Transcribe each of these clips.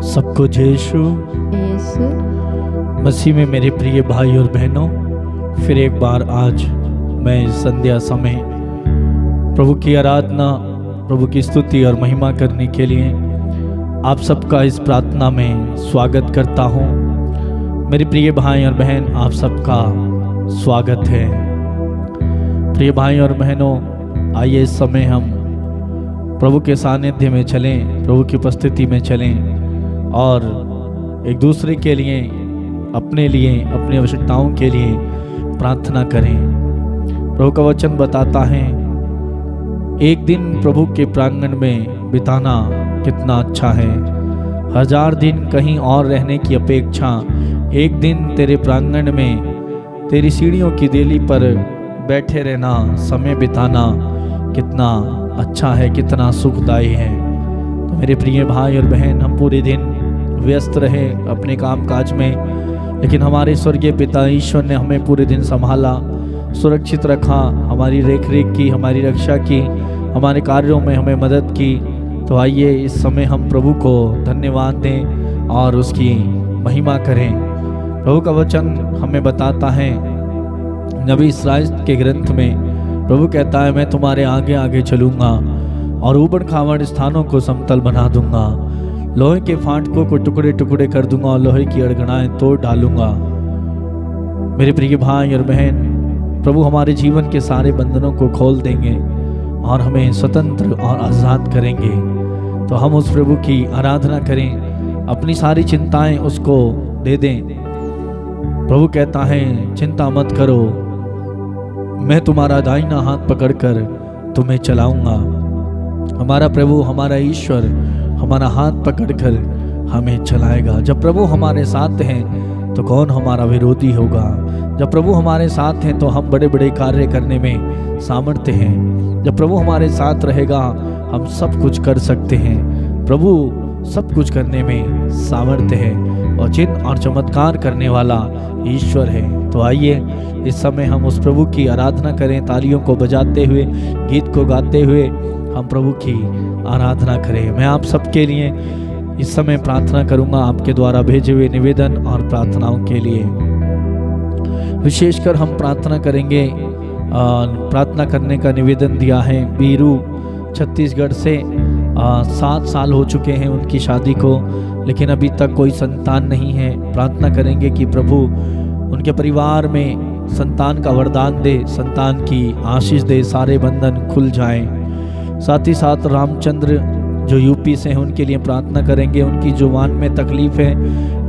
सबको यीशु यीशु मसीह में मेरे प्रिय भाई और बहनों, फिर एक बार आज मैं इस संध्या समय प्रभु की आराधना, प्रभु की स्तुति और महिमा करने के लिए आप सबका इस प्रार्थना में स्वागत करता हूँ। मेरे प्रिय भाई और बहन, आप सबका स्वागत है। प्रिय भाई और बहनों, आइए इस समय हम प्रभु के सानिध्य में चलें, प्रभु की उपस्थिति में चलें और एक दूसरे के लिए, अपने लिए, अपनी आवश्यकताओं के लिए प्रार्थना करें। प्रभु का वचन बताता है, एक दिन प्रभु के प्रांगण में बिताना कितना अच्छा है। 1000 दिन कहीं और रहने की अपेक्षा एक दिन तेरे प्रांगण में, तेरी सीढ़ियों की देली पर बैठे रहना, समय बिताना कितना अच्छा है, कितना सुखदायी है। तो मेरे प्रिय भाई और बहन, हम पूरे दिन व्यस्त रहे अपने काम काज में, लेकिन हमारे स्वर्गीय पिता ईश्वर ने हमें पूरे दिन संभाला, सुरक्षित रखा, हमारी रेख रेख की, हमारी रक्षा की, हमारे कार्यों में हमें मदद की। तो आइए इस समय हम प्रभु को धन्यवाद दें और उसकी महिमा करें। प्रभु का वचन हमें बताता है, नबी इस्राएल के ग्रंथ में प्रभु कहता है, मैं तुम्हारे आगे आगे चलूँगा और ऊबड़ खाबड़ स्थानों को समतल बना दूंगा, लोहे के फाटकों को टुकड़े टुकड़े कर दूंगा और लोहे की अड़गड़ाएं तोड़ डालूंगा। मेरे प्रिय भाई और बहन, प्रभु हमारे जीवन के सारे बंधनों को खोल देंगे और हमें स्वतंत्र और आज़ाद करेंगे। तो हम उस प्रभु की आराधना करें, अपनी सारी चिंताएं उसको दे दें। प्रभु कहता है, चिंता मत करो, मैं तुम्हारा दाहिना हाथ पकड़कर तुम्हें चलाऊंगा। हमारा प्रभु, हमारा ईश्वर हमारा हाथ पकड़कर हमें चलाएगा। जब प्रभु हमारे साथ हैं तो कौन हमारा विरोधी होगा। जब प्रभु हमारे साथ हैं तो हम बड़े बड़े कार्य करने में सामर्थ्य हैं। जब प्रभु हमारे साथ रहेगा हम सब कुछ कर सकते हैं। प्रभु सब कुछ करने में सामर्थ्य है और चिन्ह और चमत्कार करने वाला ईश्वर है। तो आइए इस समय हम उस प्रभु की आराधना करें, तालियों को बजाते हुए, गीत को गाते हुए हम प्रभु की आराधना करें। मैं आप सबके लिए इस समय प्रार्थना करूंगा, आपके द्वारा भेजे हुए निवेदन और प्रार्थनाओं के लिए। विशेषकर हम प्रार्थना करेंगे, प्रार्थना करने का निवेदन दिया है बीरू छत्तीसगढ़ से। 7 साल हो चुके हैं उनकी शादी को, लेकिन अभी तक कोई संतान नहीं है। प्रार्थना करेंगे कि प्रभु उनके परिवार में संतान का वरदान दे, संतान की आशीष दे, सारे बंधन खुल जाएं। साथ ही साथ रामचंद्र जो यूपी से हैं उनके लिए प्रार्थना करेंगे। उनकी जुबान में तकलीफ़ है,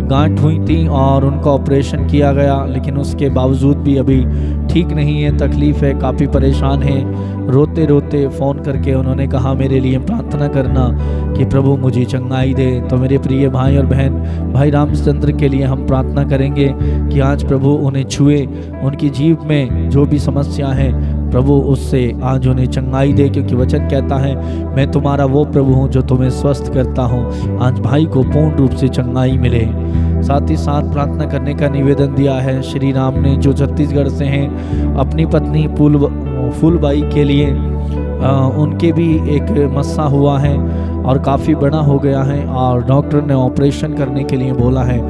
गांठ हुई थी और उनका ऑपरेशन किया गया, लेकिन उसके बावजूद भी अभी ठीक नहीं है, तकलीफ़ है, काफ़ी परेशान है। रोते रोते फ़ोन करके उन्होंने कहा, मेरे लिए प्रार्थना करना कि प्रभु मुझे चंगाई दे। तो मेरे प्रिय भाई और बहन, भाई रामचंद्र के लिए हम प्रार्थना करेंगे कि आज प्रभु उन्हें छुए, उनकी जीव में जो भी समस्या है प्रभु उससे आज उन्हें चंगाई दे, क्योंकि वचन कहता है, मैं तुम्हारा वो प्रभु हूँ जो तुम्हें स्वस्थ करता हूँ। आज भाई को पूर्ण रूप से चंगाई मिले। साथ ही साथ प्रार्थना करने का निवेदन दिया है श्री राम ने, जो छत्तीसगढ़ से हैं, अपनी पत्नी फूलबाई के लिए। उनके भी एक मस्सा हुआ है और काफ़ी बड़ा हो गया है और डॉक्टर ने ऑपरेशन करने के लिए बोला है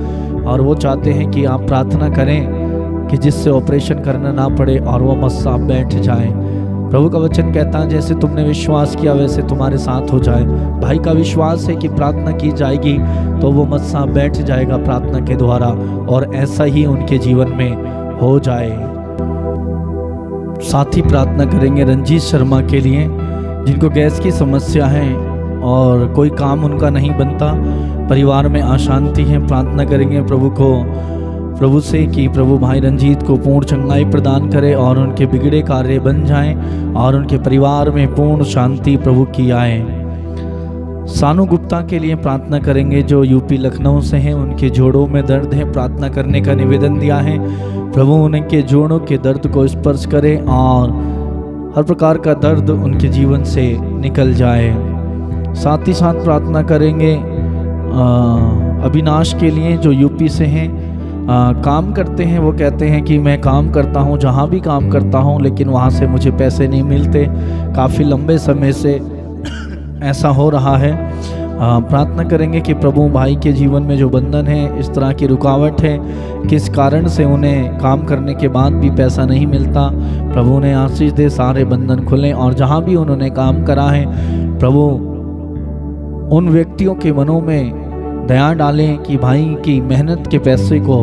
और वो चाहते हैं कि आप प्रार्थना करें कि जिससे ऑपरेशन करना ना पड़े और वो मस्सा बैठ जाए। प्रभु का वचन कहता है, जैसे तुमने विश्वास किया वैसे तुम्हारे साथ हो जाए। भाई का विश्वास है कि प्रार्थना की जाएगी तो वो मस्सा बैठ जाएगा प्रार्थना के द्वारा, और ऐसा ही उनके जीवन में हो जाए। साथ ही प्रार्थना करेंगे रंजीत शर्मा के लिए, जिनको गैस की समस्या है और कोई काम उनका नहीं बनता, परिवार में अशांति है। प्रार्थना करेंगे प्रभु से कि प्रभु भाई रंजीत को पूर्ण चंगाई प्रदान करे और उनके बिगड़े कार्य बन जाएं और उनके परिवार में पूर्ण शांति प्रभु की आए। सानू गुप्ता के लिए प्रार्थना करेंगे, जो यूपी लखनऊ से हैं, उनके जोड़ों में दर्द है। प्रार्थना करने का निवेदन दिया है, प्रभु उनके जोड़ों के दर्द को स्पर्श करे और हर प्रकार का दर्द उनके जीवन से निकल जाए। साथ ही साथ प्रार्थना करेंगे अविनाश के लिए, जो यूपी से हैं, काम करते हैं। वो कहते हैं कि मैं काम करता हूँ, जहाँ भी काम करता हूँ, लेकिन वहाँ से मुझे पैसे नहीं मिलते। काफ़ी लंबे समय से ऐसा हो रहा है प्रार्थना करेंगे कि प्रभु भाई के जीवन में जो बंधन है, इस तरह की रुकावट है, किस कारण से उन्हें काम करने के बाद भी पैसा नहीं मिलता, प्रभु ने आशीष दे, सारे बंधन खुलें। और जहाँ भी उन्होंने काम करा है प्रभु, उन व्यक्तियों के मनों में दया डालें कि भाई की मेहनत के पैसे को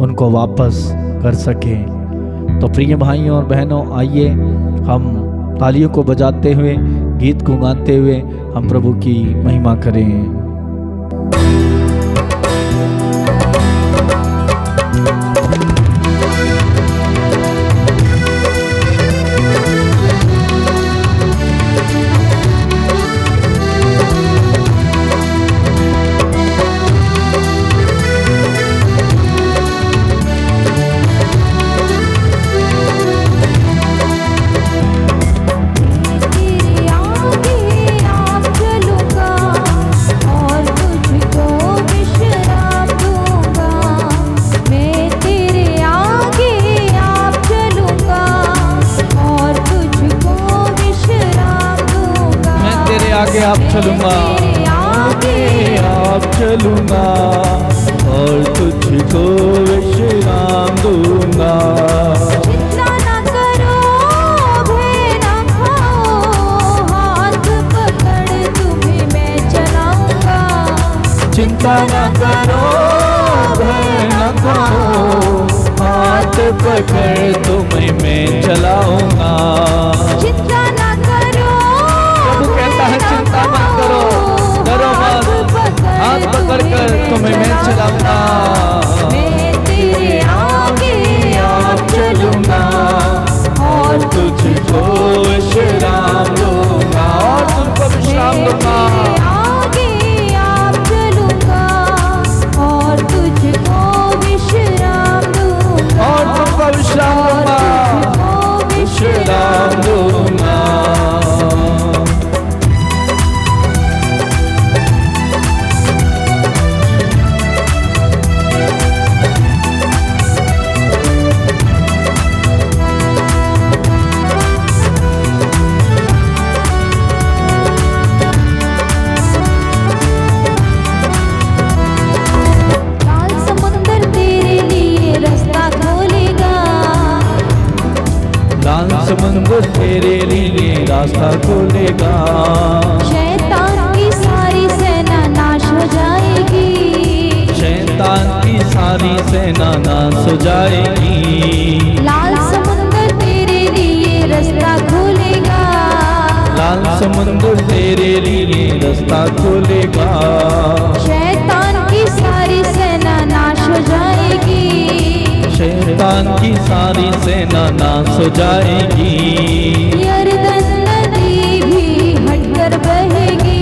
उनको वापस कर सकें। तो प्रिय भाइयों और बहनों, आइए हम तालियों को बजाते हुए, गीत को गाते हुए हम प्रभु की महिमा करें। आगे आप चलूंगा, आगे आप चलूंगा और तुझको विश्राम दूंगा। चिंता न करो, भय न खाओ, हाथ पकड़ तुम्हें मैं चलाऊंगा। चिंता न करो, भय न खाओ, हाथ पकड़ तुम्हें मैं चलाऊंगा। चिंता न करो, प्रभु कहता है चिंता मत करो, डरो मत, हाथ पकड़ कर तुम्हें मैं चलाऊंगा। मैं तेरे आगे आप चलूंगा और तुझको विश्राम दूंगा, और तुमको विश्राम दूंगा। आगे आप चलूंगा और तुझको विश्राम दूंगा, और तुमको विश्राम दूंगा, विश्राम दूंगा। समुद्र तेरे लिए रास्ता खोलेगा, शैतान की सारी सेना नाश हो जाएगी, शैतान की सारी सेना नाश हो जाएगी। लाल समुद्र तेरे लिए रास्ता खोलेगा, लाल समुद्र तेरे लिए रास्ता खोलेगा, शैतान की सारी सेना नाश हो जाएगी, शैतान की सारी सेना नाश हो जाएगी। यरदन नदी भी हटकर बहेगी,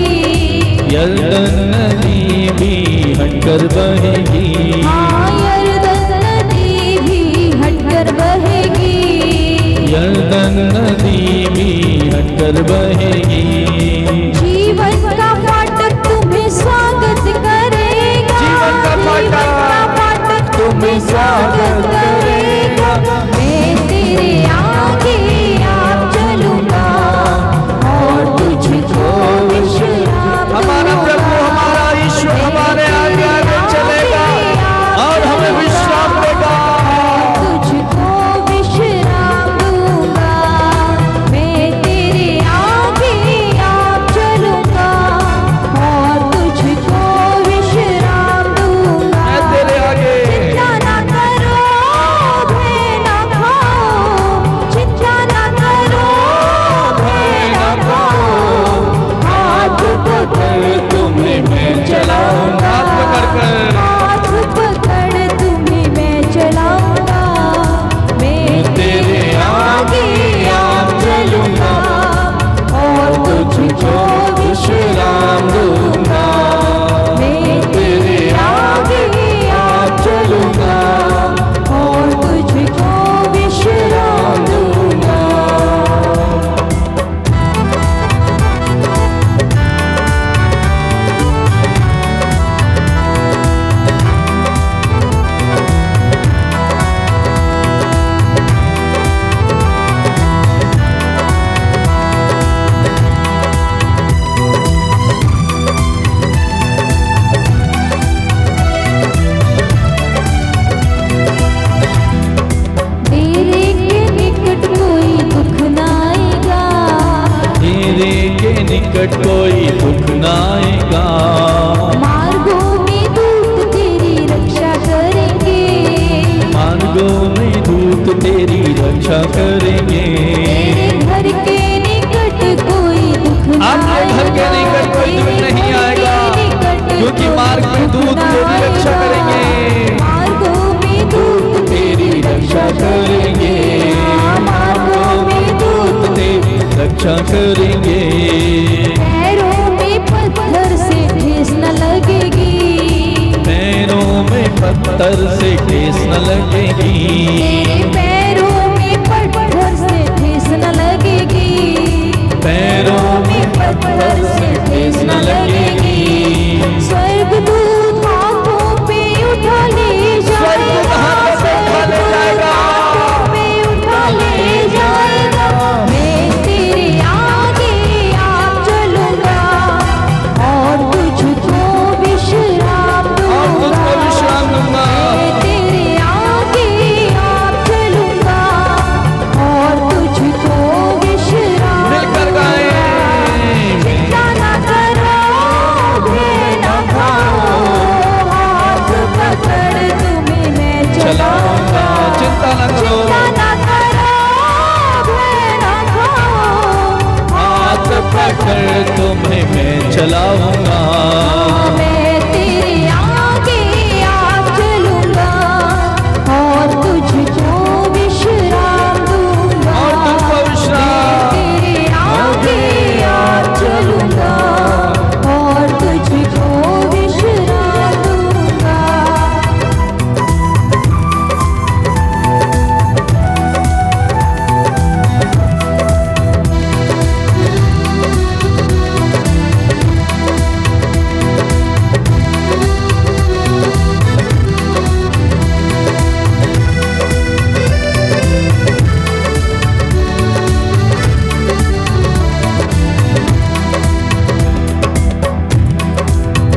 यरदन नदी भी हटकर बहेगी, हाँ यरदन नदी भी हटकर बहेगी, यरदन नदी भी हटकर बहेगी। जीवन का फाटक तुम्हें स्वागत करेगा, जीवन का फाटक तुम्हें स्वागत करेगा। मैं तेरे आगे आप चलूंगा और तुझको विश्राम हमारा प्रभु, हमारा ईश्वर हमारे आगे आगे चलेगा और हमें विश्राम देगा। तुझको विश्राम दूंगा, मैं तेरे आगे आप चलूंगा और तुझको विश्राम दूंगा। मैं तेरे आगे, चिंता न करो, दूत तेरी रक्षा करेंगे, मार्गों में दूत तेरी रक्षा करेंगे, मार्गों में दूत तेरी रक्षा करेंगे। पैरों में पत्थर से ठेस न लगेगी, पैरों में पत्थर से ठेस न लगेगी, तेरे पैरों में पत्थर से ठेस न लगेगी, पैरों में पत्थर से ठेस न लगेगी। स्वर्गदूत हाथों पे उठा ले जाएगा, हाथों पे उठा ले जाएगा। मैं तेरे आगे आप चलूंगा और तुझको विश्राम दूंगा, मैं तेरे आगे आप चलूंगा और तुझको विश्राम मिलकर गाएं। चिंता न करो, भय न खाओ, हाथ पकड़ तुम्हें मैं चलाऊंगा। चिंता न करो, चिंता न करो, भय न खाओ, हाथ पकड़ तुम्हें मैं चलाऊंगा। मैं तेरे आगे आप चलूंगा और तुझको विश्राम दूंगा, और तुझको विश्राम। तेरे आगे आप चलूंगा और तुझको विश्राम दूंगा।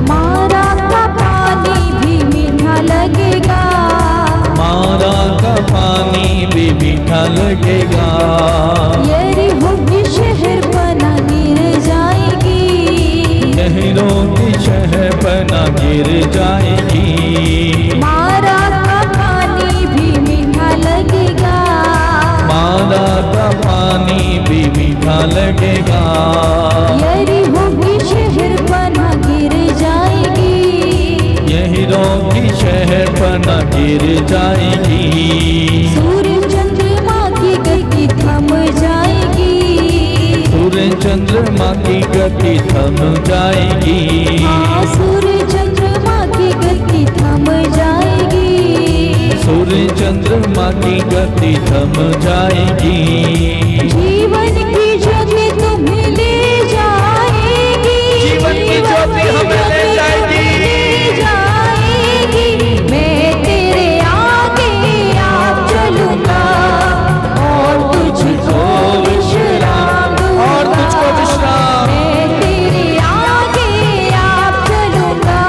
मारा का पानी भी मीठा लगेगा, मारा का पानी भी मीठा लगेगा, यरीहो की शहर बना गिर जाएगी, नहरों की शहर बना गिर जाएगी। मारा का पानी भी मीठा लगेगा, मारा का पानी भी मीठा लगेगा, यरीहो की शहर बना गिर जाएगी, नहरों की शहर बना गिर जाएगी। सूर्य चंद्रमा की गति थम जाएगी, सूर्य चंद्रमा की गति थम जाएगी, सूर्य चंद्रमा की गति थम जाएगी, सूर्य चंद्रमा की गति थम जाएगी। जीवन की ज्योति तुम्हें ले जाएगी, जीवन की ज्योति हमें ले जाएगी। मैं तेरे आगे आप चलूंगा और तुझको विश्राम दूंगा, और तुझको विश्राम। मैं तेरे आगे आप चलूंगा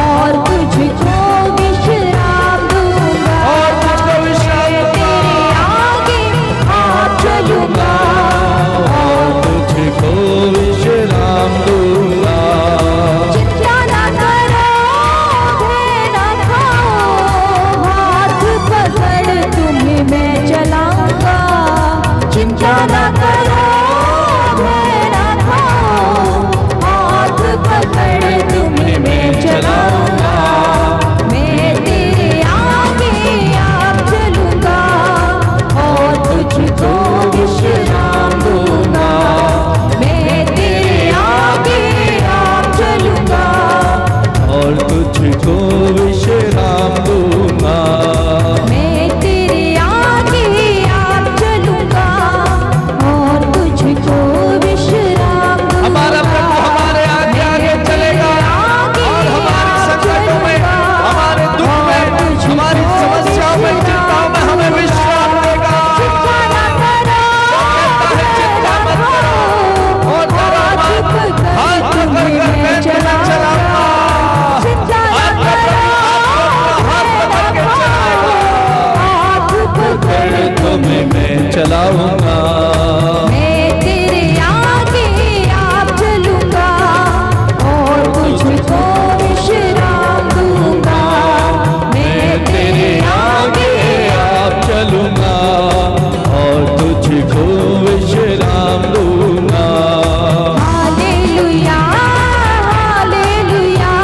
और तुझको विश्राम दूंगा, और तुझको विश्राम तेरे आगे आप चलूंगा और तुझको विश्राम दूंगा। चिंता न करो, भय न खाओ, हाथ पकड़ तुम्हें मैं चलाऊंगा। चिंता न करो, भय न खाओ, हाथ पकड़ तुम्हें मैं चलाऊंगा। मैं तेरे आगे आप चलूंगा और तुझको विश्राम दूंगा, मैं तेरे आगे आप चलूंगा और तुझको विश्राम दूंगा। मैं तेरे आगे आप चलूंगा और तुझको विश्राम दूंगा। हमारा प्रभु हमारे आगे आगे चलेगा और हमारे संकटों में, हमारे दुख में, हमारी समस्याओं में, चिंताओं में हमें विश्राम देगा। चिंता न करो, चिंता मत करो और डरो मत, हाथ पकड़ कर मैं चलाऊंगा। चिंता न करो, हाथ पकड़ के चलाएगा, हाथ पकड़ तुम्हें मैं चलाऊंगा। मैं तेरे आगे आप चलूंगा और तुझको विश्राम दूंगा, मैं तेरे आगे आप चलूंगा और तुझको विश्राम दूंगा। हालेलुया, हालेलुया,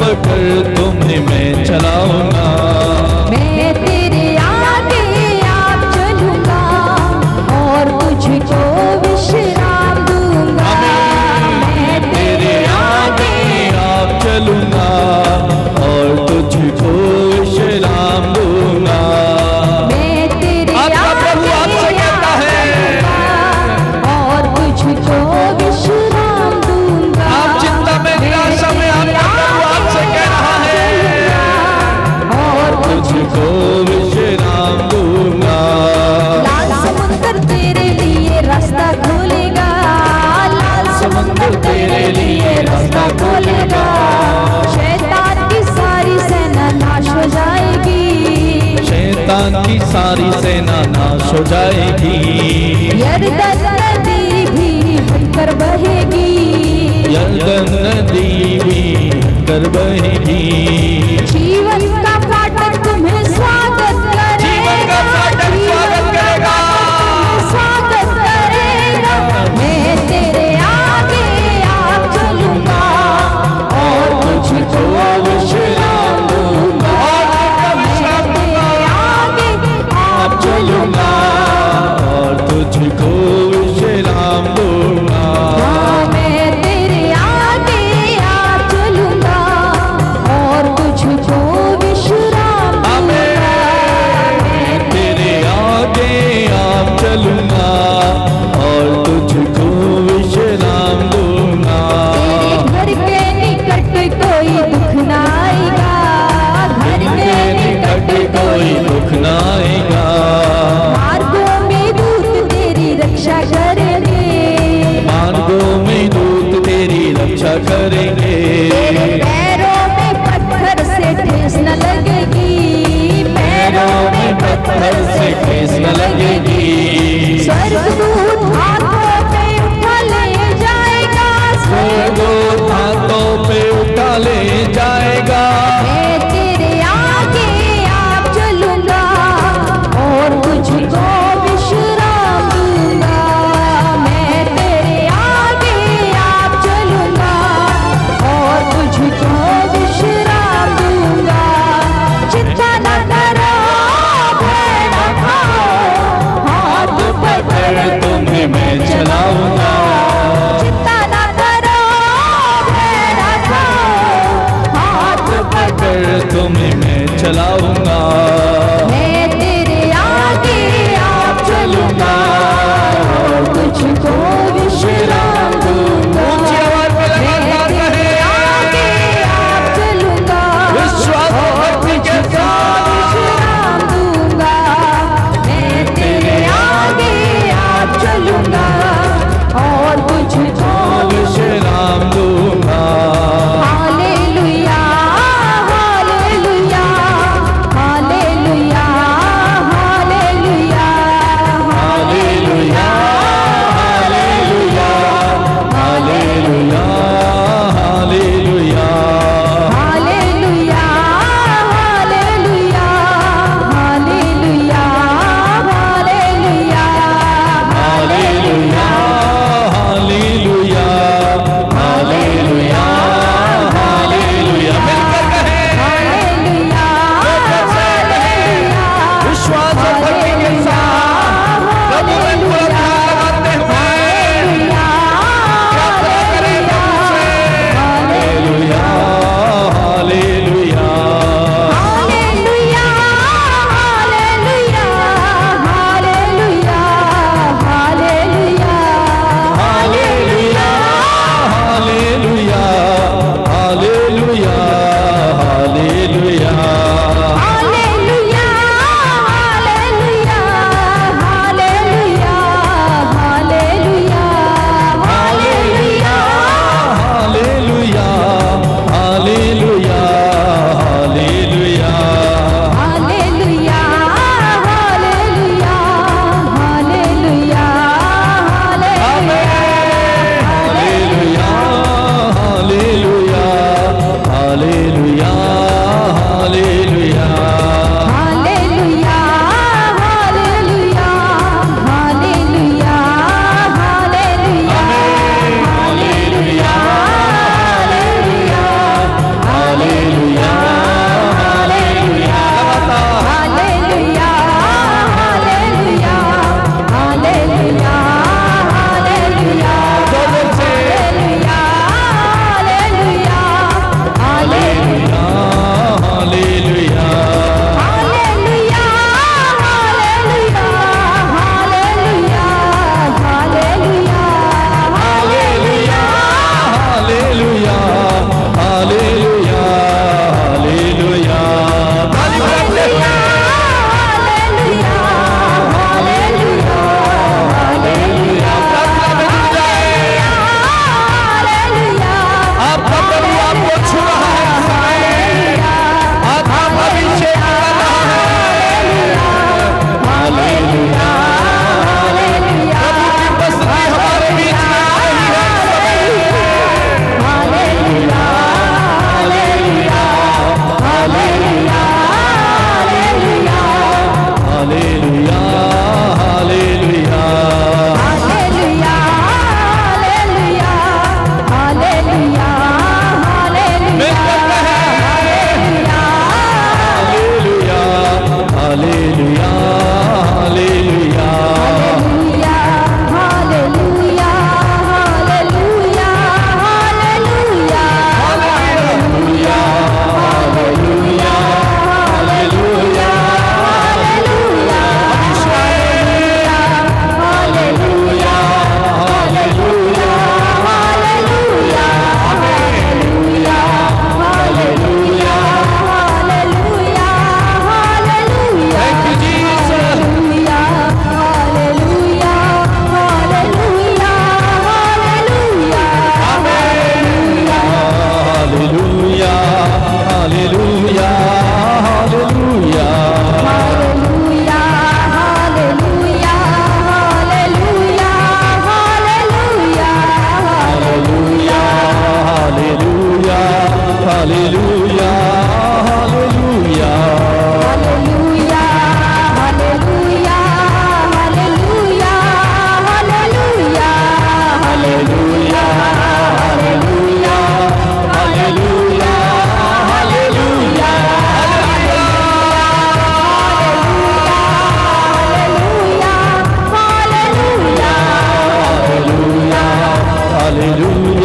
पकड़ तुम्हें मैं चलाऊंगा। मैं तेरे आगे आप चलूंगा और तुझको विश्राम दूंगा। मैं तेरे आगे आप चलूंगा और तुझको विश्राम दूंगा। मैं तेरे आपका प्रभु आपसे कहता है, और तुझको विश्राम दूंगा। आप चिंता में निराशा में, आपका प्रभु आपसे कह रहा है और तुझको विश्राम दूंगा। लाल समुंदर तेरे लिए रास्ता खोलेगा। लाल समुंदर तेरे लिए रास्ता खोलेगा। शैतान की सारी सेना नाश हो जाएगी। शैतान की सारी सेना नाश हो जाएगी। यरदन नदी भी बनकर बहेगी। यरदन नदी भी कर बहेगी। जीवन का फाटक तुम्हें स्वागत करेगा। जीवन का फाटक स्वागत करेगा। स्वागत करेगा। मैं तेरे आगे आप चलूंगा और तुझको विश्राम दूंगा। मैं तेरे आगे आप चलूंगा और तुझको विश्राम दूंगा। मैं तेरे आगे आप चलूंगा और तुझको विश्राम दूंगा। मैं तेरे आगे आप चलूंगा और तुझको विश्राम दूंगा। घर के निकट कोई दुख न आएगा। घर के निकट कोई दुख न आएगा। मार्गों में दूत तेरी रक्षा करेंगे। मार्गों में दूत तेरी रक्षा करेंगे। पैरों में पत्थर से ठेस न लगेगी। पैरों में पत्थर से ठेस न लगेगी। स्वर्गदूत हाथों पे उठा ले जाएगा। स्वर्गदूत हाथों पे उठा ले जाएगा। मैं तेरे आगे आप चलूंगा और तुझको विश्राम दूंगा। मैं तेरे आगे आप चलूंगा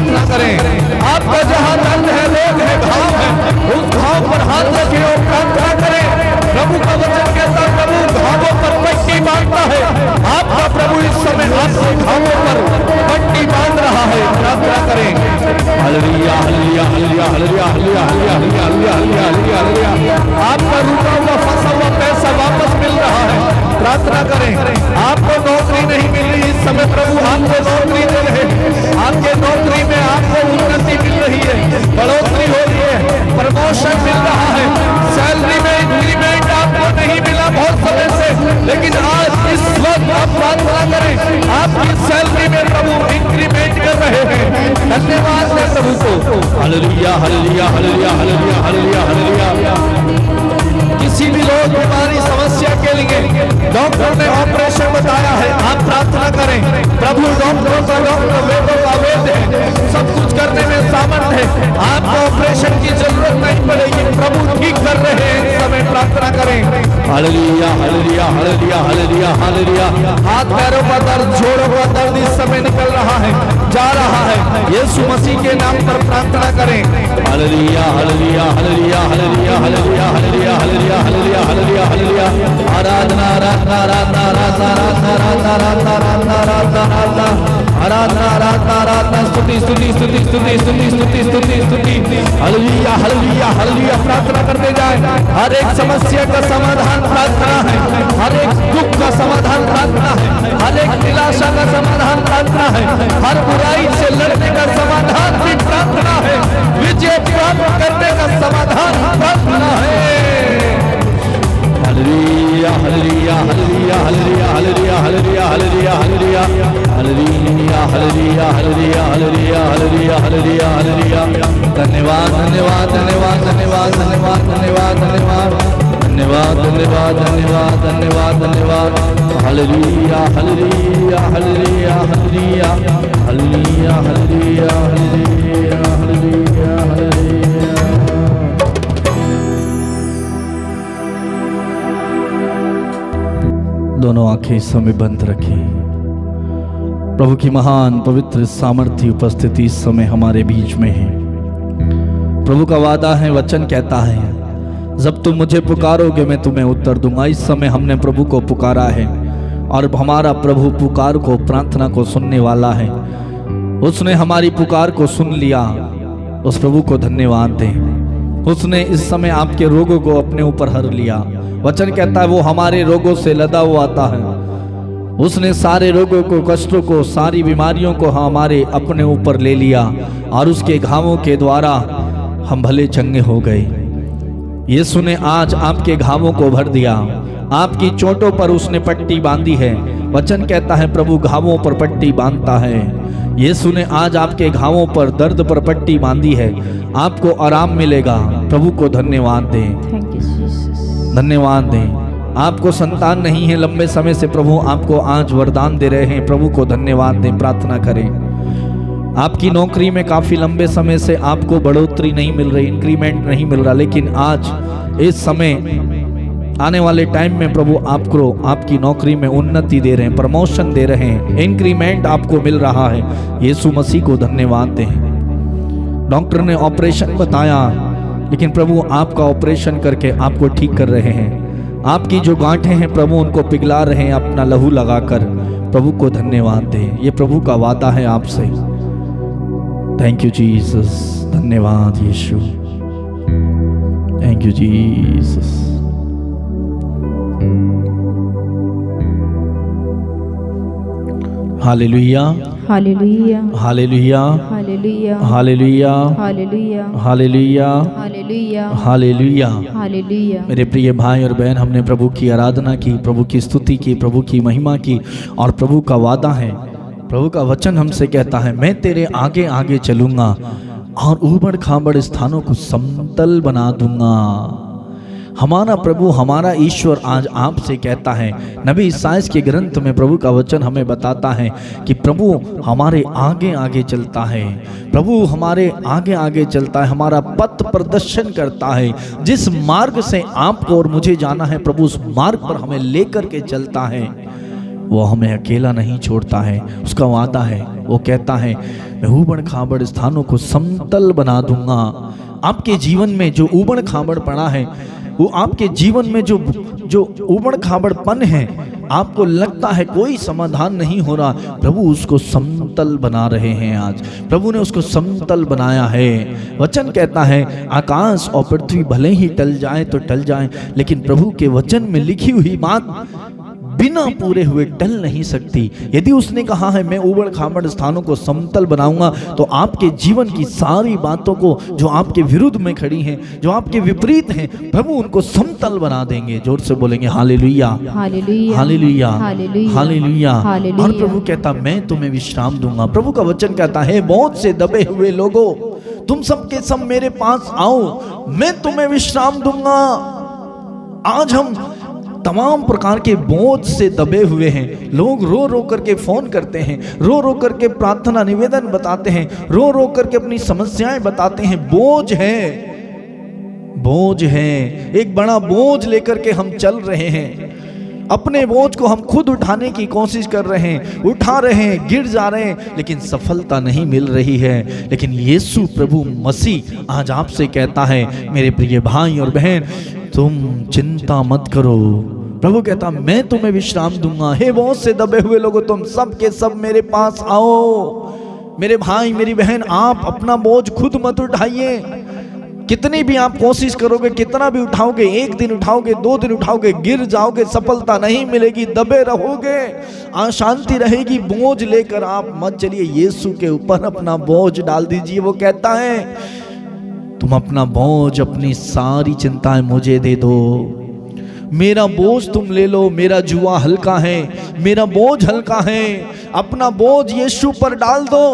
प्रार्थना करें। आपका जहां दर्द है, रोग है, घाव है, उस घाव पर हाथ रखें और प्रार्थना करें। प्रभु का वचन कहता है प्रभु घावों पर पट्टी बांधता है। आपका प्रभु इस समय आपके घावों पर पट्टी बांध रहा है। प्रार्थना करें। Hallelujah hallelujah hallelujah hallelujah hallelujah hallelujah hallelujah hallelujah hallelujah. आपका रुका हुआ फंसा हुआ पैसा वापस मिल रहा है। प्रार्थना करें। आपको नौकरी नहीं मिल रही, इस समय प्रभु आपको नौकरी दे रहे हैं। आपके नौकरी में आपको उन्नति मिल रही है, बढ़ोतरी हो रही है, प्रमोशन मिल रहा है। सैलरी में इंक्रीमेंट आपको नहीं मिला बहुत समय से, लेकिन आज इस वक्त आप प्रार्थना करें। आपकी सैलरी में प्रभु इंक्रीमेंट कर रहे हैं। धन्यवाद है प्रभु को। Hallelujah hallelujah hallelujah hallelujah hallelujah hallelujah. किसी भी रोग बीमारी समस्या के लिए डॉक्टर ने ऑपरेशन बताया है, आप प्रार्थना करें। प्रभु डॉक्टरों का डॉक्टर, वेदों का वेद है, सब कुछ करने में सामर्थ है। आपको ऑपरेशन की जरूरत नहीं पड़ेगी, प्रभु ठीक कर रहे हैं। इस समय प्रार्थना करें। Hallelujah hallelujah hallelujah hallelujah hallelujah. हाथ पैरों का दर्द, जोड़ों का दर्द इस समय निकल रहा है, जा रहा है। यीशु मसीह के नाम पर प्रार्थना करें। Hallelujah hallelujah hallelujah hallelujah hallelujah hallelujah hallelujah hallelujah hallelujah hallelujah. आराधना आराधना आराधना आराधना आराधना आराधना आराधना आराधना आराधना आराधना आराधना आराधना स्तुति स्तुति स्तुति स्तुति स्तुति स्तुति स्तुति स्तुति। Hallelujah hallelujah hallelujah. प्रार्थना करते जाए। हर एक समस्या का समाधान प्रार्थना है, हर एक दुख का समाधान प्रार्थना है, हर एक निराशा का समाधान प्रार्थना है, हर बुराई से लड़ने का समाधान भी प्रार्थना है, विजय प्राप्त करने का समाधान प्रार्थना है। Hallelujah hallelujah hallelujah hallelujah hallelujah hallelujah hallelujah hallelujah hallelujah hallelujah hallelujah hallelujah hallelujah hallelujah. धन्यवाद धन्यवाद धन्यवाद धन्यवाद धन्यवाद धन्यवाद धन्यवाद धन्यवाद धन्यवाद धन्यवाद धन्यवाद धन्यवाद। Hallelujah hallelujah hallelujah hallelujah hallelujah hallelujah hallelujah hallelujah hallelujah. दोनों आंखें इस समय बंद रखें। प्रभु की महान पवित्र सामर्थ्य उपस्थिति इस समय हमारे बीच में है। प्रभु का वादा है, वचन कहता है जब तुम मुझे पुकारोगे मैं तुम्हें उत्तर दूंगा। इस समय हमने प्रभु को पुकारा है और हमारा प्रभु पुकार को, प्रार्थना को सुनने वाला है। उसने हमारी पुकार को सुन लिया। उस प्रभु को धन्यवाद दें। उसने इस समय आपके रोगों को अपने ऊपर हर लिया। वचन कहता है वो हमारे रोगों से लदा हुआ आता है। उसने सारे रोगों को, कष्टों को, सारी बीमारियों को हमारे अपने ऊपर ले लिया और उसके घावों के द्वारा हम भले चंगे हो गए। यीशु ने आज आपके घावों को भर दिया। आपकी चोटों पर उसने पट्टी बांधी है। वचन कहता है प्रभु घावों पर पट्टी बांधता है। यीशु ने आज आपके घावों पर, दर्द पर पट्टी बांधी है। आपको आराम मिलेगा। प्रभु को धन्यवाद दें, धन्यवाद दें। आपको संतान नहीं है, लंबे समय से प्रभु आपको आज वरदान दे रहे हैं। प्रभु को धन्यवाद दें। प्रार्थना करें। आपकी नौकरी में काफी लंबे समय से आपको बढ़ोतरी नहीं मिल रही, इंक्रीमेंट नहीं मिल रहा, लेकिन आज इस समय आने वाले टाइम में प्रभु आपको आपकी नौकरी में उन्नति दे रहे हैं, प्रमोशन दे रहे हैं, इंक्रीमेंट आपको मिल रहा है। यीशु मसीह को धन्यवाद दें। डॉक्टर ने ऑपरेशन बताया, लेकिन प्रभु आपका ऑपरेशन करके आपको ठीक कर रहे हैं। आपकी जो गांठें हैं प्रभु उनको पिघला रहे हैं अपना लहू लगाकर। प्रभु को धन्यवाद दें। ये प्रभु का वादा है आपसे। Thank you Jesus. धन्यवाद यीशु। Thank you Jesus. Hallelujah hallelujah hallelujah hallelujah hallelujah hallelujah hallelujah hallelujah hallelujah. Hallelujah. मेरे प्रिय भाई और बहन, हमने प्रभु की आराधना की, प्रभु की स्तुति की, प्रभु की महिमा की, और प्रभु का वादा है, प्रभु का वचन हमसे कहता है मैं तेरे आगे आगे चलूंगा और ऊबड़ खाबड़ स्थानों को समतल बना दूंगा। हमारा प्रभु, हमारा ईश्वर आज आपसे कहता है। नबी ईसाइया के ग्रंथ में प्रभु का वचन हमें बताता है कि प्रभु हमारे आगे आगे चलता है। प्रभु हमारे आगे आगे चलता है, हमारा पथ प्रदर्शन करता है। जिस मार्ग से आपको और मुझे जाना है प्रभु उस मार्ग पर हमें लेकर के चलता है। वो हमें अकेला नहीं छोड़ता है। उसका वादा है, वो कहता है मैं ऊबड़ खाबड़ स्थानों को समतल बना दूंगा। आपके जीवन में जो ऊबड़ खाबड़ पड़ा है, वो आपके जीवन में जो ऊबड़ खाबड़पन है, आपको लगता है कोई समाधान नहीं हो रहा, प्रभु उसको समतल बना रहे हैं। आज प्रभु ने उसको समतल बनाया है। वचन कहता है आकाश और पृथ्वी भले ही टल जाए तो टल जाए, लेकिन प्रभु के वचन में लिखी हुई बात बिना पूरे हुए टल नहीं सकती। यदि उसने कहा है मैं ऊबड़ खाबड़ स्थानों को समतल बनाऊंगा, तो आपके जीवन की सारी बातों को जो आपके विरुद्ध में खड़ी हैं, जो आपके विपरीत हैं, प्रभु उनको समतल बना देंगे। जोर से बोलेंगे hallelujah, hallelujah, hallelujah, hallelujah, hallelujah. Hallelujah. और प्रभु कहता मैं तुम्हें विश्राम दूंगा। प्रभु का वचन कहता है बहुत से दबे हुए लोगों, तुम सबके सब मेरे पास आओ, मैं तुम्हें विश्राम दूंगा। आज हम तमाम प्रकार के बोझ से दबे हुए हैं। लोग रो रो करके फोन करते हैं, रो रो करके प्रार्थना निवेदन बताते हैं, रो रो करके अपनी समस्याएं बताते हैं। बोझ है, बोझ है, एक बड़ा बोझ लेकर के हम चल रहे हैं। अपने बोझ को हम खुद उठाने की कोशिश कर रहे हैं, उठा रहे हैं, गिर जा रहे हैं, लेकिन सफलता नहीं मिल रही है। लेकिन यीशु प्रभु मसीह आज आपसे कहता है मेरे प्रिय भाई और बहन, तुम चिंता मत करो। प्रभु कहता मैं तुम्हें विश्राम दूंगा। हे बहुत से दबे हुए लोगों, तुम सब के सब मेरे पास आओ। मेरे भाई मेरी बहन, आप अपना बोझ खुद मत उठाइए। कितनी भी आप कोशिश करोगे, कितना भी उठाओगे, एक दिन उठाओगे, 2 दिन उठाओगे, गिर जाओगे, सफलता नहीं मिलेगी, दबे रहोगे, अशांति रहेगी। बोझ लेकर आप मत चलिए, यीशु के ऊपर अपना बोझ डाल दीजिए। वो कहता है तुम अपना बोझ, अपनी सारी चिंताएं मुझे दे दो, मेरा बोझ तुम ले लो, मेरा जुआ हल्का है, मेरा बोझ हल्का है। अपना बोझ यीशु पर डाल दो,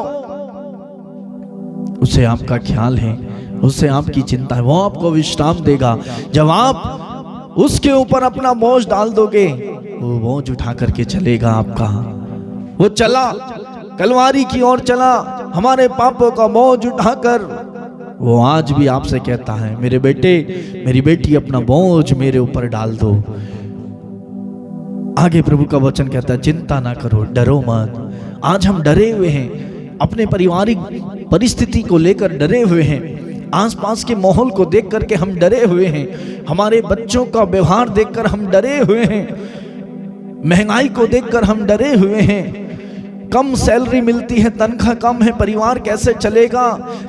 उसे आपका ख्याल है, उससे आपकी चिंता है, वो आपको विश्राम देगा। जब आप उसके ऊपर अपना बोझ डाल दोगे, वो बोझ उठा करके चलेगा आपका। वो चला, कलवारी की ओर चला, हमारे पापों का बोझ उठाकर। वो आज भी आपसे कहता है मेरे बेटे मेरी बेटी, अपना बोझ मेरे ऊपर डाल दो। आगे प्रभु का वचन कहता है चिंता ना करो, डरो मत। आज हम डरे हुए हैं, अपने पारिवारिक परिस्थिति को लेकर डरे हुए हैं, आसपास के माहौल को देख करके हम डरे हुए हैं, हमारे बच्चों का व्यवहार देखकर हम डरे हुए हैं, महंगाई को देखकर हम डरे हुए हैं। कम सैलरी मिलती है, तनख्वाह कम है, परिवार कैसे चलेगा,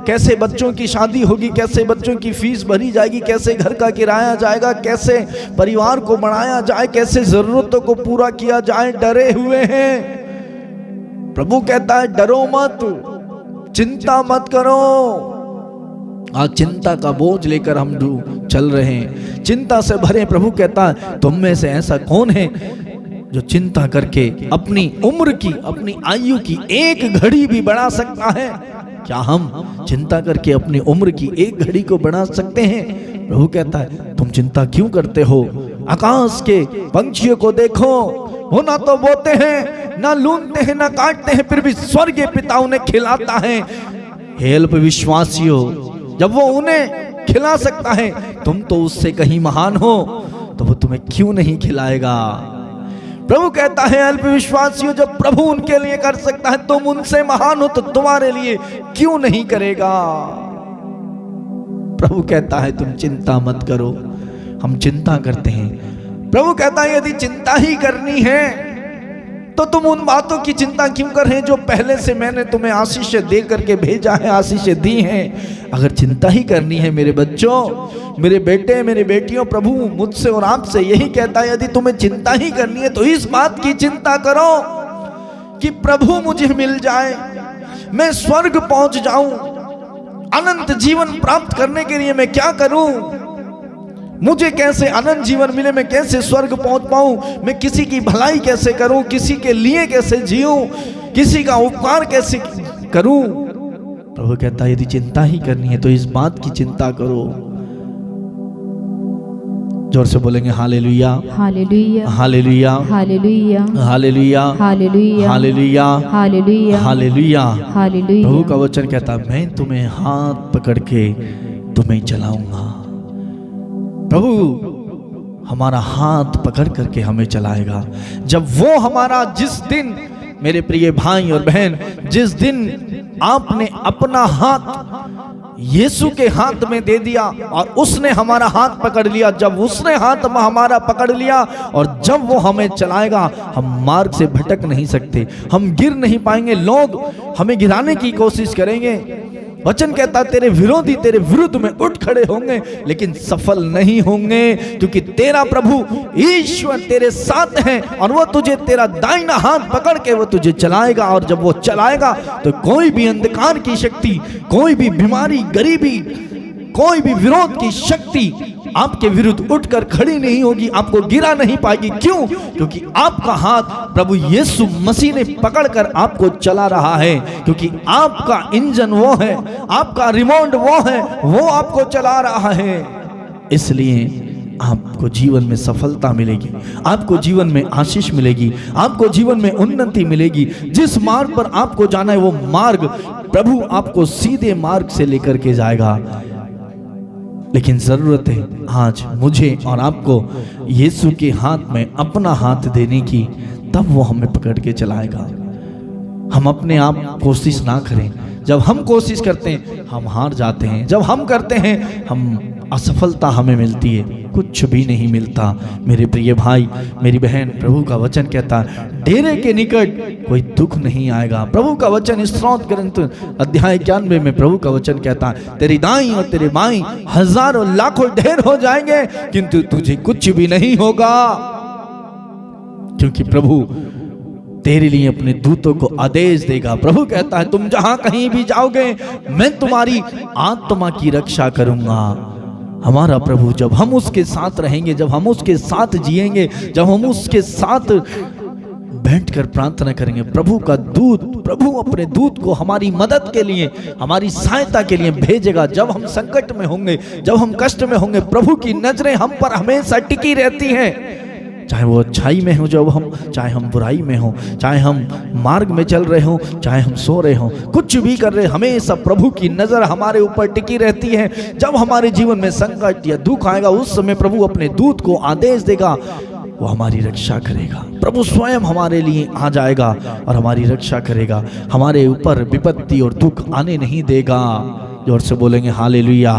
कैसे बच्चों की शादी होगी, कैसे बच्चों की फीस भरी जाएगी, कैसे घर का किराया जाएगा, कैसे परिवार को बढ़ाया जाए, कैसे जरूरतों को पूरा किया जाए, डरे हुए हैं। प्रभु कहता है डरो मत, चिंता मत करो। आज चिंता का बोझ लेकर हम चल रहे हैं, चिंता से भरे। प्रभु कहता है तुम में से ऐसा कौन है जो चिंता करके अपनी उम्र की, अपनी आयु की एक घड़ी भी बढ़ा सकता है? क्या हम चिंता करके अपनी उम्र की एक घड़ी को बढ़ा सकते हैं? प्रभु कहता है तुम चिंता क्यों करते हो? आकाश के पंछियों को देखो, वो ना तो बोते हैं, ना लूनते हैं, ना काटते हैं, फिर भी स्वर्गीय पिता उन्हें खिलाता है। हे अल्प विश्वासियों, जब वो उन्हें खिला सकता है, तुम तो उससे कहीं महान हो, तो वो तुम्हें क्यों नहीं खिलाएगा? प्रभु कहता है अल्प विश्वासियों, जब प्रभु उनके लिए कर सकता है, तुम उनसे महान हो, तो तुम्हारे लिए क्यों नहीं करेगा? प्रभु कहता है तुम चिंता मत करो। हम चिंता करते हैं। प्रभु कहता है यदि चिंता ही करनी है तो तुम उन बातों की चिंता क्यों कर रहे हैं जो पहले से मैंने तुम्हें आशीष दे करके भेजा है, आशीष दी हैं। अगर चिंता ही करनी है मेरे बच्चों, मेरे बेटे, मेरे बेटियों, प्रभु मुझसे और आपसे यही कहता है यदि तुम्हें चिंता ही करनी है तो इस बात की चिंता करो कि प्रभु मुझे मिल जाए, मैं स्वर्ग पहुंच जाऊं। अनंत जीवन प्राप्त करने के लिए मैं क्या करूं? मुझे कैसे अनंत जीवन मिले? मैं कैसे स्वर्ग पहुंच पाऊं? मैं किसी की भलाई कैसे करूं? किसी के लिए कैसे जीऊं? किसी का उपकार कैसे करूं? प्रभु कहता है यदि चिंता ही करनी है तो इस बात की चिंता करो। जोर से बोलेंगे hallelujah, hallelujah, hallelujah, hallelujah, hallelujah, hallelujah, hallelujah, hallelujah, hallelujah. Hallelujah. प्रभु का वचन कहता है मैं तुम्हें हाथ पकड़ के तुम्हें चलाऊंगा। प्रभु हमारा हाथ पकड़ करके हमें चलाएगा। जब वो हमारा, जिस दिन मेरे प्रिय भाई और बहन, जिस दिन आपने अपना हाथ यीशु के हाथ में दे दिया और उसने हमारा हाथ पकड़ लिया, जब उसने हाथ हमारा पकड़ लिया और जब वो हमें चलाएगा, हम मार्ग से भटक नहीं सकते, हम गिर नहीं पाएंगे। लोग हमें गिराने की कोशिश करेंगे, वचन कहता तेरे विरोधी तेरे विरुद्ध में उठ खड़े होंगे, लेकिन सफल नहीं होंगे, क्योंकि तेरा प्रभु ईश्वर तेरे साथ है और वो तुझे तेरा दाहिना हाथ पकड़ के वो तुझे चलाएगा। और जब वो चलाएगा तो कोई भी अंधकार की शक्ति, कोई भी बीमारी, गरीबी, कोई भी विरोध की शक्ति आपके विरुद्ध उठकर खड़ी नहीं होगी, आपको गिरा नहीं पाएगी। क्यों? क्योंकि आपका हाथ प्रभु यीशु मसीह ने पकड़कर आपको चला रहा है, क्योंकि आपका इंजन वो है, आपका रिमोट वो है, वो आपको चला रहा है। इसलिए आपको जीवन में सफलता मिलेगी, आपको जीवन में आशीष मिलेगी, आपको जीवन में उन्नति मिलेगी। जिस मार्ग पर आपको जाना है वो मार्ग प्रभु आपको सीधे मार्ग से लेकर के जाएगा। लेकिन जरूरत है आज मुझे और आपको यीशु के हाथ में अपना हाथ देने की, तब वो हमें पकड़ के चलाएगा। हम अपने आप कोशिश ना करें। जब हम कोशिश करते हैं हम हार जाते हैं, जब हम करते हैं हम असफलता हमें मिलती है, कुछ भी नहीं मिलता। मेरे प्रिय भाई, मेरी बहन, प्रभु का वचन कहता है डेरे के निकट कोई दुख नहीं आएगा। प्रभु का वचन स्तोत्र ग्रंथ अध्याय 91 में प्रभु का वचन कहता है तेरी दाईं और तेरे बाईं हजारों लाखों ढेर हो जाएंगे, किंतु तुझे कुछ भी नहीं होगा, क्योंकि प्रभु तेरे लिए अपने दूतों को आदेश देगा। प्रभु कहता है तुम जहां कहीं भी जाओगे मैं तुम्हारी आत्मा की रक्षा करूंगा। हमारा प्रभु, जब हम उसके साथ रहेंगे, जब हम उसके साथ जिएंगे, जब हम उसके साथ बैठकर प्रार्थना करेंगे, प्रभु का दूत, प्रभु अपने दूत को हमारी मदद के लिए, हमारी सहायता के लिए भेजेगा। जब हम संकट में होंगे, जब हम कष्ट में होंगे, प्रभु की नजरें हम पर हमेशा टिकी रहती हैं। चाहे वो अच्छाई में हो, जब हम, चाहे हम बुराई में हो, चाहे हम मार्ग में चल रहे हो, चाहे हम सो रहे हो, कुछ भी कर रहे, हमेशा प्रभु की नजर हमारे ऊपर टिकी रहती है। जब हमारे जीवन में संकट या दुख आएगा, उस समय प्रभु अपने दूत को आदेश देगा, वो हमारी रक्षा करेगा। प्रभु स्वयं हमारे लिए आ जाएगा और हमारी रक्षा करेगा, हमारे ऊपर विपत्ति और दुख आने नहीं देगा। जोर से बोलेंगे हालेलुया,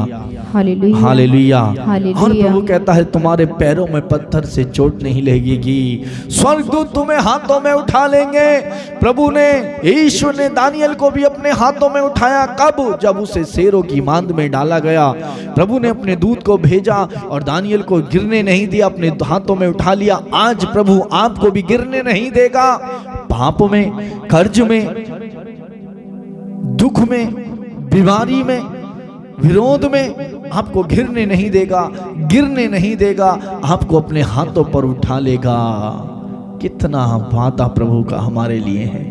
हालेलुया, हालेलुया। हालेलुया। और प्रभु कहता है तुम्हारे पैरों में पत्थर से चोट नहीं लगेगी, स्वर्गदूत तुम्हें हाथों में उठा लेंगे। प्रभु ने, ईश्वर ने दानियल को भी अपने हाथों में उठाया। कब? जब उसे शेरों की मांद में डाला गया। प्रभु ने अपने दूत को भेजा और दानियल को गिरने नहीं दिया, अपने हाथों में उठा लिया। आज प्रभु आपको भी गिरने नहीं देगा। पाप में, कर्ज में, दुख में, बीमारी में, विरोध में आपको घिरने नहीं देगा, गिरने नहीं देगा, आपको अपने हाथों पर उठा लेगा। कितना वादा प्रभु का हमारे लिए है।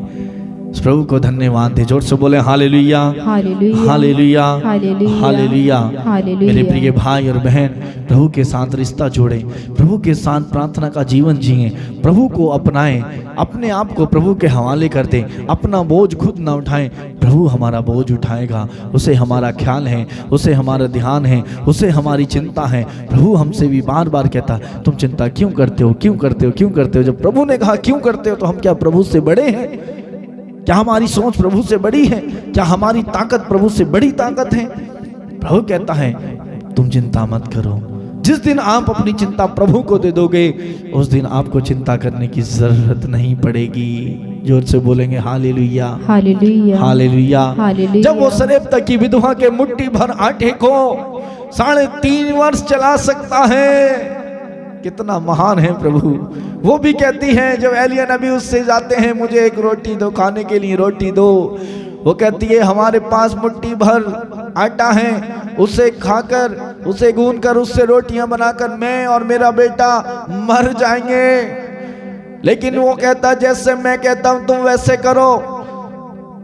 इस प्रभु को धन्यवाद दे, जोर से बोले hallelujah, hallelujah, hallelujah, hallelujah, hallelujah. Hallelujah. मेरे प्रिय भाई और बहन, प्रभु के साथ रिश्ता जोड़ें, प्रभु के साथ प्रार्थना का जीवन जिएं, प्रभु को अपनाएं, अपने आप को प्रभु के हवाले कर दें, अपना बोझ खुद ना उठाएं, प्रभु हमारा बोझ उठाएगा। उसे हमारा ख्याल है, उसे हमारा ध्यान है, उसे हमारी चिंता है। प्रभु हमसे भी बार बार कहता तुम चिंता क्यों करते हो, क्यों करते हो, क्यों करते हो। जब प्रभु ने कहा क्यों करते हो, तो हम क्या प्रभु से बड़े हैं? क्या हमारी सोच प्रभु से बड़ी है? क्या हमारी ताकत प्रभु से बड़ी ताकत है? प्रभु कहता है तुम चिंता मत करो। जिस दिन आप अपनी चिंता प्रभु को दे दोगे, उस दिन आपको चिंता करने की जरूरत नहीं पड़ेगी। जोर से बोलेंगे हालेलुया, हालेलुया, हालेलुया। हालेलुया। जब वो सरेप्ता की विधवा के मुट्ठी भर आटे को 3.5 वर्ष चला सकता है, कितना महान है प्रभु। वो भी कहती है, जब एलिया नबी उससे जाते हैं मुझे एक रोटी दो, खाने के लिए रोटी दो, वो कहती है हमारे पास मुट्ठी भर आटा है, उसे खाकर, उसे गूंद कर, उससे रोटियां बनाकर मैं और मेरा बेटा मर जाएंगे। लेकिन वो कहता जैसे मैं कहता हूं तुम वैसे करो,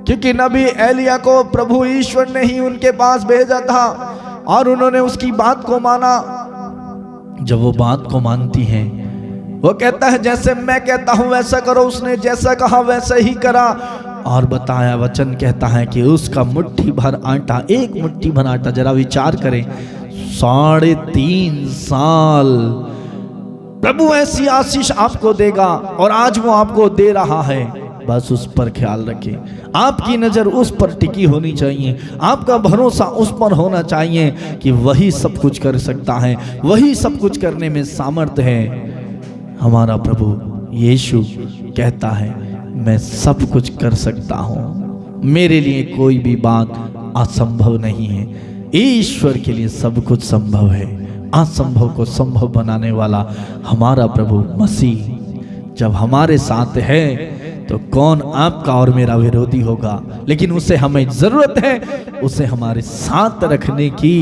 क्योंकि नबी एलिया को प्रभु ईश्वर ने ही उनके पास भेजा था और उन्होंने उसकी बात को माना। जब वो बात को मानती हैं, वो कहता है जैसे मैं कहता हूं वैसा करो। उसने जैसा कहा वैसा ही करा और बताया। वचन कहता है कि उसका मुट्ठी भर आटा, एक मुट्ठी भर आटा, जरा विचार करें, 3.5 साल प्रभु ऐसी आशीष आपको देगा और आज वो आपको दे रहा है। बस उस पर ख्याल रखें, आपकी नजर उस पर टिकी होनी चाहिए, आपका भरोसा उस पर होना चाहिए कि वही सब कुछ कर सकता है, वही सब कुछ करने में सामर्थ्य है। हमारा प्रभु यीशु कहता है मैं सब कुछ कर सकता हूँ, मेरे लिए कोई भी बात असंभव नहीं है। ईश्वर के लिए सब कुछ संभव है। असंभव को संभव बनाने वाला हमारा प्रभु मसीह जब हमारे साथ है तो कौन आपका और मेरा विरोधी होगा। लेकिन उसे हमें जरूरत है, उसे हमारे साथ रखने की।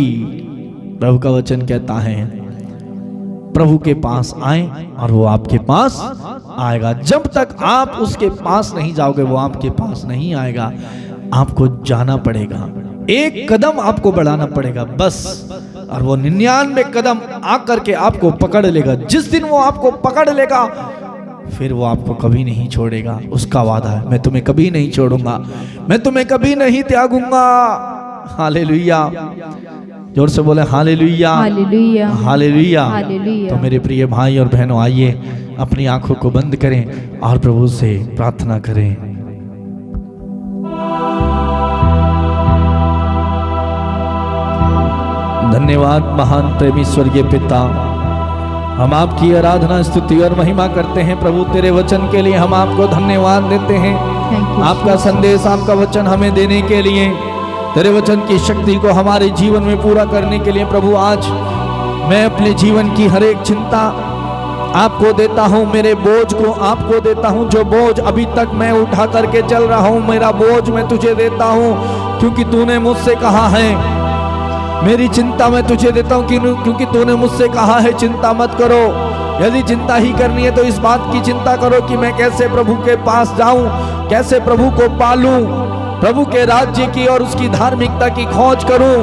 प्रभु का वचन कहता है प्रभु के पास आए और वो आपके पास आएगा। जब तक आप उसके पास नहीं जाओगे वो आपके पास नहीं आएगा। आपको जाना पड़ेगा, एक कदम आपको बढ़ाना पड़ेगा बस, और वो 99 कदम आकर के आपको पकड़ लेगा। जिस दिन वो आपको पकड़ लेगा फिर वो आपको कभी नहीं छोड़ेगा। उसका वादा है मैं तुम्हें कभी नहीं छोड़ूंगा, मैं तुम्हें कभी नहीं त्यागूंगा। हालेलुया, जोर से बोले हालेलुया, हालेलुया, हालेलुया। हालेलुया। तो मेरे प्रिय भाई और बहनों, आइए अपनी आंखों को बंद करें और प्रभु से प्रार्थना करें। धन्यवाद महान प्रेमी स्वर्गीय पिता, हम आपकी आराधना स्तुति और महिमा करते हैं। प्रभु तेरे वचन के लिए हम आपको धन्यवाद देते हैं। आपका संदेश, आपका वचन हमें देने के लिए, तेरे वचन की शक्ति को हमारे जीवन में पूरा करने के लिए प्रभु आज मैं अपने जीवन की हर एक चिंता आपको देता हूँ, मेरे बोझ को आपको देता हूँ। जो बोझ अभी तक मैं उठा करके चल रहा हूँ, मेरा बोझ मैं तुझे देता हूँ, क्योंकि तूने मुझसे कहा है। मेरी चिंता मैं तुझे देता हूँ क्योंकि तूने मुझसे कहा है चिंता मत करो। यदि चिंता ही करनी है तो इस बात की चिंता करो कि मैं कैसे प्रभु के पास जाऊं, कैसे प्रभु को पालूं, प्रभु के राज्य की और उसकी धार्मिकता की खोज करूं।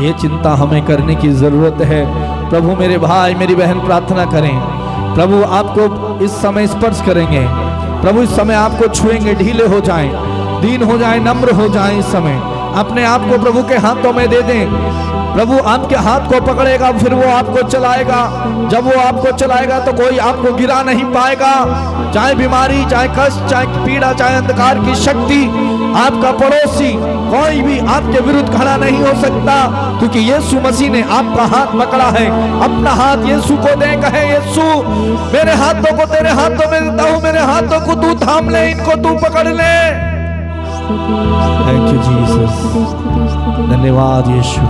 ये चिंता हमें करने की जरूरत है। प्रभु मेरे भाई मेरी बहन प्रार्थना करें, प्रभु आपको इस समय स्पर्श करेंगे, प्रभु इस समय आपको छुएंगे, ढीले हो जाएं, दीन हो जाएं, नम्र हो जाएं। इस समय अपने आप को प्रभु के हाथों में दे दें। प्रभु आपके हाथ को पकड़ेगा, फिर वो आपको चलाएगा। जब वो आपको चलाएगा तो कोई आपको गिरा नहीं पाएगा। चाहे बीमारी, चाहे कष्ट, चाहे पीड़ा, चाहे अंधकार की शक्ति, आपका पड़ोसी कोई भी आपके विरुद्ध खड़ा नहीं हो सकता, क्योंकि यीशु मसीह ने आपका हाथ पकड़ा है। अपना हाथ यीशु को दे, कहे यीशु मेरे हाथों को तेरे हाथों में देता हूँ, मेरे हाथों को तू थाम ले, इनको तू पकड़ ले। थैंक यू जीसस, धन्यवाद यीशु।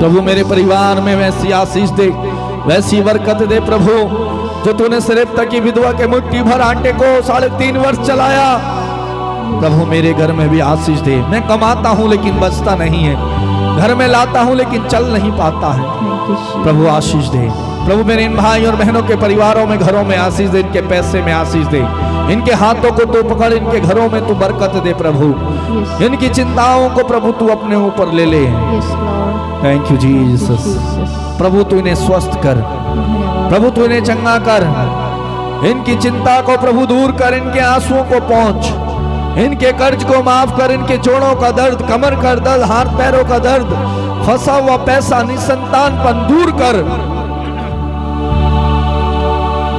प्रभु मेरे परिवार में वैसी आशीष दे, वैसी बरकत दे प्रभु, जो तूने सिर्फ की विधवा के मुट्ठी भर आटे को 3.5 वर्ष चलाया। प्रभु मेरे घर में भी आशीष दे। मैं कमाता हूँ लेकिन बचता नहीं है, घर में लाता हूँ लेकिन चल नहीं पाता है। प्रभु आशीष दे। प्रभु मेरे इन भाई और बहनों के परिवारों में, घरों में आशीष दे, इनके पैसे में आशीष दे, इनके हाथों को तू पकड़, इनके घरों में तू बरकत दे प्रभु। इनकी चिंताओं को प्रभु तू अपने ऊपर ले ले। Thank you Jesus. प्रभु तू इन्हें स्वस्थ कर, प्रभु तू इन्हें चंगा कर, इनकी चिंता को प्रभु दूर कर, इनके आंसुओं को पहुंच, इनके कर्ज को माफ कर, इनके जोड़ों का दर्द, कमर का दर्द, हाथ पैरों का दर्द, फंसा हुआ पैसा, निसंतानपन दूर कर।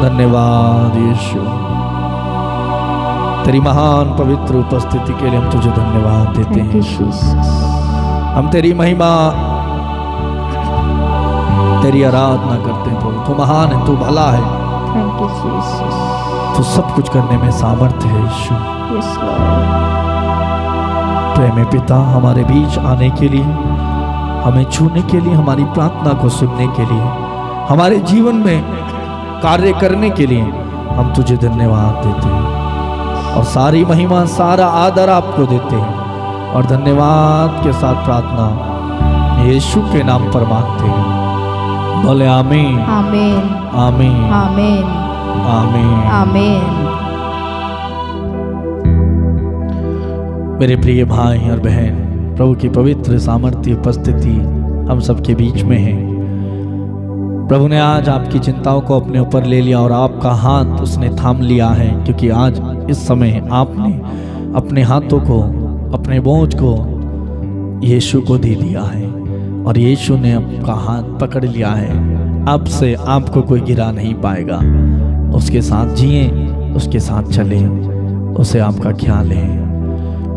धन्यवाद यीशु, तेरी महान पवित्र उपस्थिति के लिए हम तुझे धन्यवाद देते हैं यीशु। हम तेरी महिमा, तेरी आराधना करते हैं प्रभु। तू महान है, तू भला है, तू सब कुछ करने में सामर्थ्य है यीशु। प्रेमी पिता, हमारे बीच आने के लिए, हमें छूने के लिए, हमारी प्रार्थना को सुनने के लिए, हमारे जीवन में कार्य करने के लिए हम तुझे धन्यवाद देते हैं और सारी महिमा, सारा आदर आपको देते हैं और धन्यवाद के साथ प्रार्थना यीशु के नाम पर मांगते हैं। बोले आमीन, आमीन, आमीन, आमीन, आमीन, आमीन। मेरे प्रिय भाई और बहन, प्रभु की पवित्र सामर्थ्य उपस्थिति हम सबके बीच में है। प्रभु ने आज आपकी चिंताओं को अपने ऊपर ले लिया और आपका हाथ उसने थाम लिया है, क्योंकि आज इस समय आपने अपने हाथों को, अपने बोझ को यीशु को दे दिया है और यीशु ने आपका हाथ पकड़ लिया है। अब से आपको कोई गिरा नहीं पाएगा। उसके साथ जिए, उसके साथ चले, उसे आपका ख्याल है।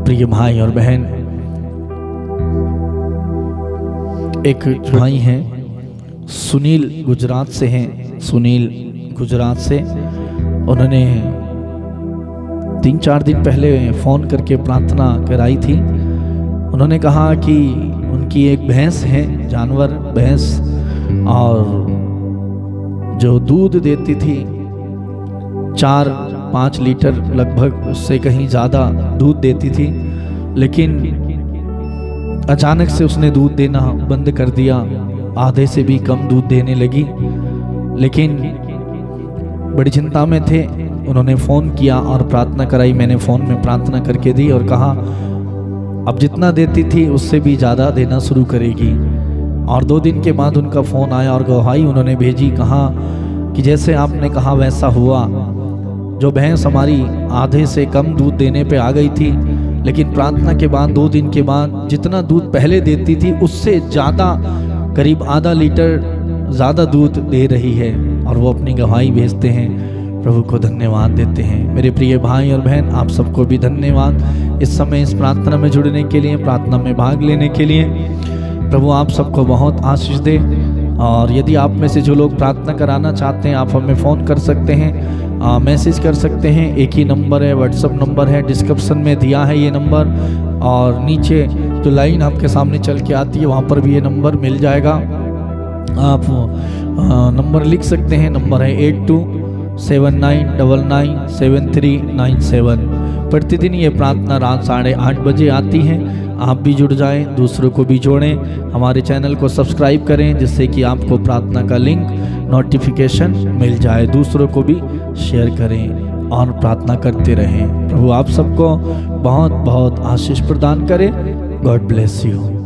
प्रिय भाई और बहन, एक भाई हैं सुनील, गुजरात से हैं। सुनील गुजरात से, उन्होंने 3-4 दिन पहले फ़ोन करके प्रार्थना कराई थी। उन्होंने कहा कि उनकी एक भैंस है, जानवर भैंस, और जो दूध देती थी 4-5 लीटर लगभग, उससे कहीं ज़्यादा दूध देती थी, लेकिन अचानक से उसने दूध देना बंद कर दिया, आधे से भी कम दूध देने लगी। लेकिन बड़ी चिंता में थे, उन्होंने फ़ोन किया और प्रार्थना कराई। मैंने फ़ोन में प्रार्थना करके दी और कहा अब जितना देती थी उससे भी ज़्यादा देना शुरू करेगी। और 2 दिन के बाद उनका फ़ोन आया और गवाही उन्होंने भेजी, कहा कि जैसे आपने कहा वैसा हुआ। जो भैंस हमारी आधे से कम दूध देने पे आ गई थी, लेकिन प्रार्थना के बाद 2 दिन के बाद जितना दूध पहले देती थी उससे ज़्यादा, करीब आधा लीटर ज़्यादा दूध दे रही है, और वो अपनी गवाही भेजते हैं। प्रभु को धन्यवाद देते हैं। मेरे प्रिय भाई और बहन, आप सबको भी धन्यवाद इस समय इस प्रार्थना में जुड़ने के लिए, प्रार्थना में भाग लेने के लिए। प्रभु आप सबको बहुत आशीष दे। और यदि आप में से जो लोग प्रार्थना कराना चाहते हैं, आप हमें फ़ोन कर सकते हैं, मैसेज कर सकते हैं। एक ही नंबर है, व्हाट्सअप नंबर है, डिस्क्रिप्शन में दिया है ये नंबर, और नीचे जो लाइन आपके सामने चल के आती है वहाँ पर भी ये नंबर मिल जाएगा। आप नंबर लिख सकते हैं। नंबर है 8279997397। प्रतिदिन ये प्रार्थना रात 8:30 बजे आती है। आप भी जुड़ जाएं, दूसरों को भी जोड़ें। हमारे चैनल को सब्सक्राइब करें, जिससे कि आपको प्रार्थना का लिंक, नोटिफिकेशन मिल जाए। दूसरों को भी शेयर करें और प्रार्थना करते रहें। प्रभु आप सबको बहुत बहुत आशीष प्रदान करे। God bless you.